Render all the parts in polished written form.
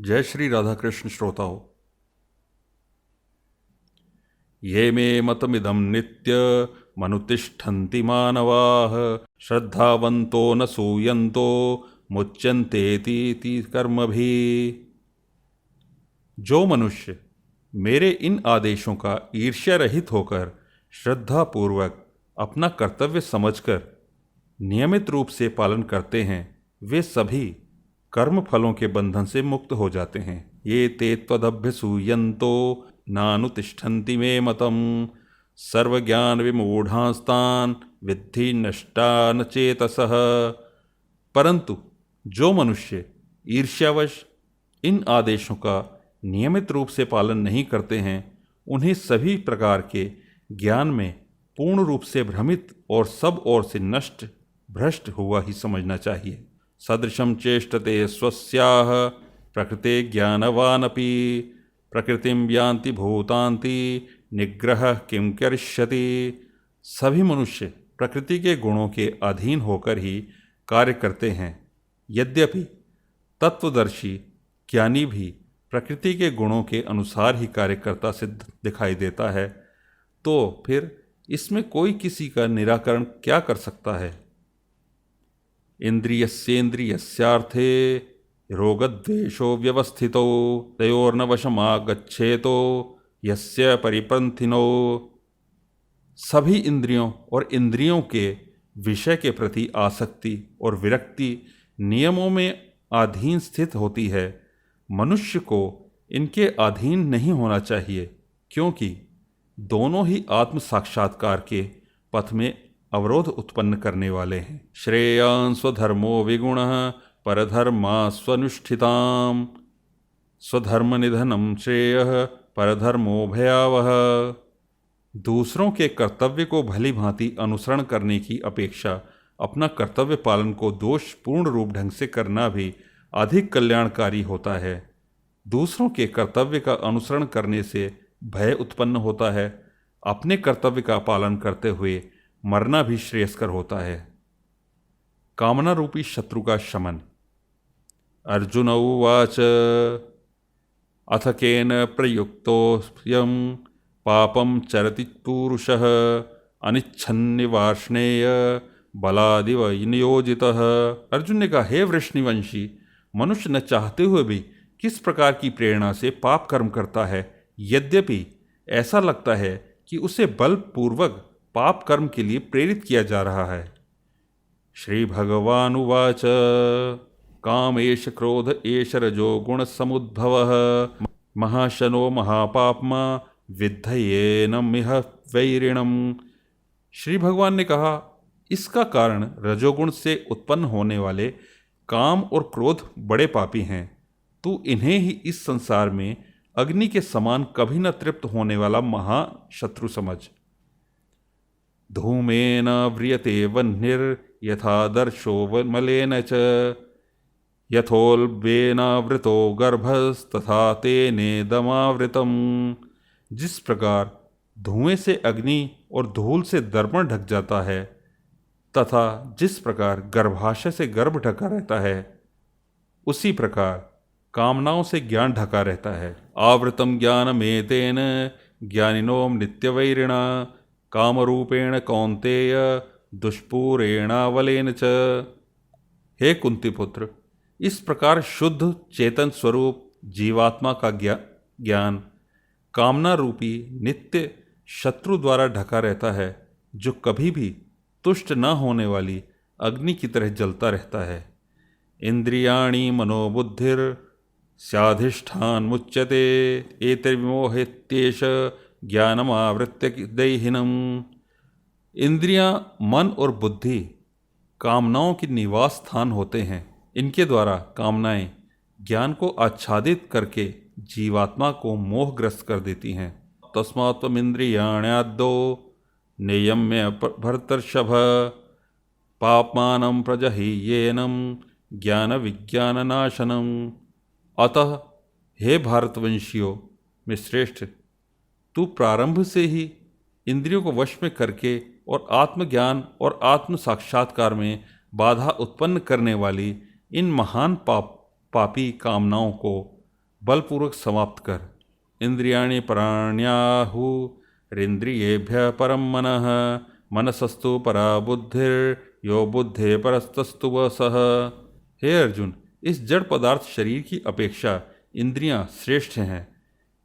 जय श्री राधा कृष्ण श्रोताओं। ये मे मतमिदं नित्य मनुतिष्ठन्ति मानवाः श्रद्धावन्तो न सूयन्तो मुच्यन्तेति कर्मभिः। जो मनुष्य मेरे इन आदेशों का ईर्ष्या रहित होकर श्रद्धापूर्वक अपना कर्तव्य समझकर नियमित रूप से पालन करते हैं, वे सभी कर्म फलों के बंधन से मुक्त हो जाते हैं। ये ते त्वदभ्यसूयन्तो नानुतिष्ठन्ति मे मतम् सर्वज्ञान विमूढ़ास्तान् विद्धि नष्टान चेतसः। परंतु जो मनुष्य ईर्ष्यावश इन आदेशों का नियमित रूप से पालन नहीं करते हैं, उन्हें सभी प्रकार के ज्ञान में पूर्ण रूप से भ्रमित और सब ओर से नष्ट भ्रष्ट हुआ ही समझना चाहिए। सदृशं चेष्टते स्वस्याः प्रकृते ज्ञानवानपि प्रकृतिं यान्ति भूतान्ति निग्रह किं करिष्यति। सभी मनुष्य प्रकृति के गुणों के अधीन होकर ही कार्य करते हैं। यद्यपि तत्वदर्शी ज्ञानी भी प्रकृति के गुणों के अनुसार ही कार्य करता सिद्ध दिखाई देता है, तो फिर इसमें कोई किसी का निराकरण क्या कर सकता है। इंद्रियस्येन्द्रियस्यार्थे रोगद्वेषो व्यवस्थितो तयोर्न वशमागच्छेतो यस्य परिपंथिनो। सभी इंद्रियों और इंद्रियों के विषय के प्रति आसक्ति और विरक्ति नियमों में अधीन स्थित होती है। मनुष्य को इनके अधीन नहीं होना चाहिए, क्योंकि दोनों ही आत्म साक्षात्कार के पथ में अवरोध उत्पन्न करने वाले हैं। श्रेयान् स्वधर्मो विगुणः परधर्मा स्वनुष्ठिताम् स्वधर्म निधनम श्रेयः परधर्मो भयावह। दूसरों के कर्तव्य को भली भांति अनुसरण करने की अपेक्षा अपना कर्तव्य पालन को दोषपूर्ण रूप ढंग से करना भी अधिक कल्याणकारी होता है। दूसरों के कर्तव्य का अनुसरण करने से भय उत्पन्न होता है। अपने कर्तव्य का पालन करते हुए मरना भी श्रेयस्कर होता है। कामना रूपी शत्रु का शमन। अर्जुन उवाच अथ केन प्रयुक्तोऽयं पापं चरति पुरुषः अनिच्छन्निवार्ष्णेय बलादिव नियोजितः। अर्जुन ने कहा, हे वृष्णिवंशी, मनुष्य न चाहते हुए भी किस प्रकार की प्रेरणा से पाप कर्म करता है, यद्यपि ऐसा लगता है कि उसे बलपूर्वक पाप कर्म के लिए प्रेरित किया जा रहा है। श्री भगवान उवाच काम एष क्रोध एष रजो गुण समुद्भवः महाशनो महापाप्मा विद्धयेनमिह वैरिणम्। श्री भगवान ने कहा, इसका कारण रजोगुण से उत्पन्न होने वाले काम और क्रोध बड़े पापी हैं। तू इन्हें ही इस संसार में अग्नि के समान कभी न तृप्त होने वाला महाशत्रु समझ। धूमेन व्रियते वह्निर्यथादर्शो मलेन च यथोल्बेनावृतो गर्भस्तथा तेनेदमावृतम्। जिस प्रकार धुएं से अग्नि और धूल से दर्पण ढक जाता है, तथा जिस प्रकार गर्भाशय से गर्भ ढका रहता है, उसी प्रकार कामनाओं से ज्ञान ढका रहता है। आवृतम ज्ञानमेतेन ज्ञानिनो नित्यवैरिणा कामरूपेण कौन्तेय दुष्पूरेणावलेन च। हे कुंती पुत्र, इस प्रकार शुद्ध चेतन स्वरूप जीवात्मा का ज्ञान कामना रूपी नित्य शत्रु द्वारा ढका रहता है, जो कभी भी तुष्ट न होने वाली अग्नि की तरह जलता रहता है। इंद्रियाणि मनोबुद्धिर स्याधिष्ठान मुच्यते एतैर्विमोहित्येष ज्ञानमावृत्य दैहिनम्। इंद्रियां, मन और बुद्धि कामनाओं के निवास स्थान होते हैं। इनके द्वारा कामनाएं ज्ञान को आच्छादित करके जीवात्मा को मोहग्रस्त कर देती हैं। तस्मात् त्वमिन्द्रियाण्याद्दो नियम्य भर्तर्षभ पाप्मानं प्रजह्येनं ज्ञान विज्ञाननाशनम्। अतः हे भारतवंशियों में श्रेष्ठ, तू प्रारंभ से ही इंद्रियों को वश में करके और आत्मज्ञान और आत्म साक्षात्कार में बाधा उत्पन्न करने वाली इन महान पापी कामनाओं को बलपूर्वक समाप्त कर। इंद्रियाणि पराण्याहुरिन्द्रियेभ्यः परं मनः, मनसस्तु परा बुद्धिर्यो बुद्धे परस्तस्तु वसः। हे अर्जुन, इस जड़ पदार्थ शरीर की अपेक्षा इंद्रियां श्रेष्ठ हैं।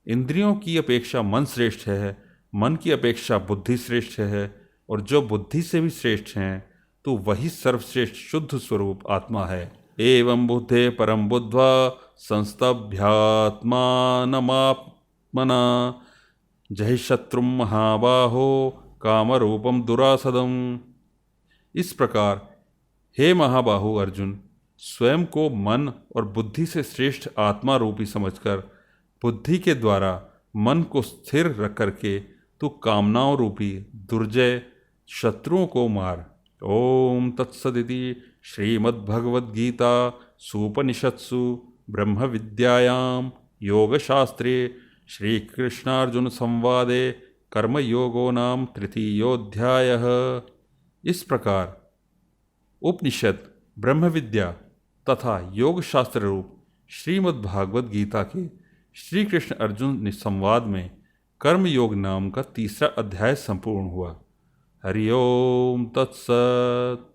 इंद्रियों की अपेक्षा मन श्रेष्ठ है, मन की अपेक्षा बुद्धि श्रेष्ठ है, और जो बुद्धि से भी श्रेष्ठ हैं तो वही सर्वश्रेष्ठ शुद्ध स्वरूप आत्मा है। एवं बुद्धे परम बुद्ध्वा संस्तभ्यात्मानमात्मना जहि शत्रुं महाबाहो कामरूपम दुरासदम। इस प्रकार हे महाबाहु अर्जुन, स्वयं को मन और बुद्धि से श्रेष्ठ आत्मा रूपी समझकर बुद्धि के द्वारा मन को स्थिर रख करके तू कामनाओं रूपी दुर्जय शत्रुओं को मार। ओम तत्सदिति श्रीमद्भगवद्गीता सूपनिषत्सु ब्रह्म विद्यायां योगशास्त्रे श्रीकृष्णार्जुन संवादे कर्मयोगो नाम तृतीयोऽध्यायः। इस प्रकार उपनिषद, ब्रह्म विद्या तथा योग शास्त्र रूप श्रीमद्भागवत गीता के श्री कृष्ण अर्जुन संवाद में कर्मयोग नाम का तीसरा अध्याय संपूर्ण हुआ। हरि ओम तत्सत।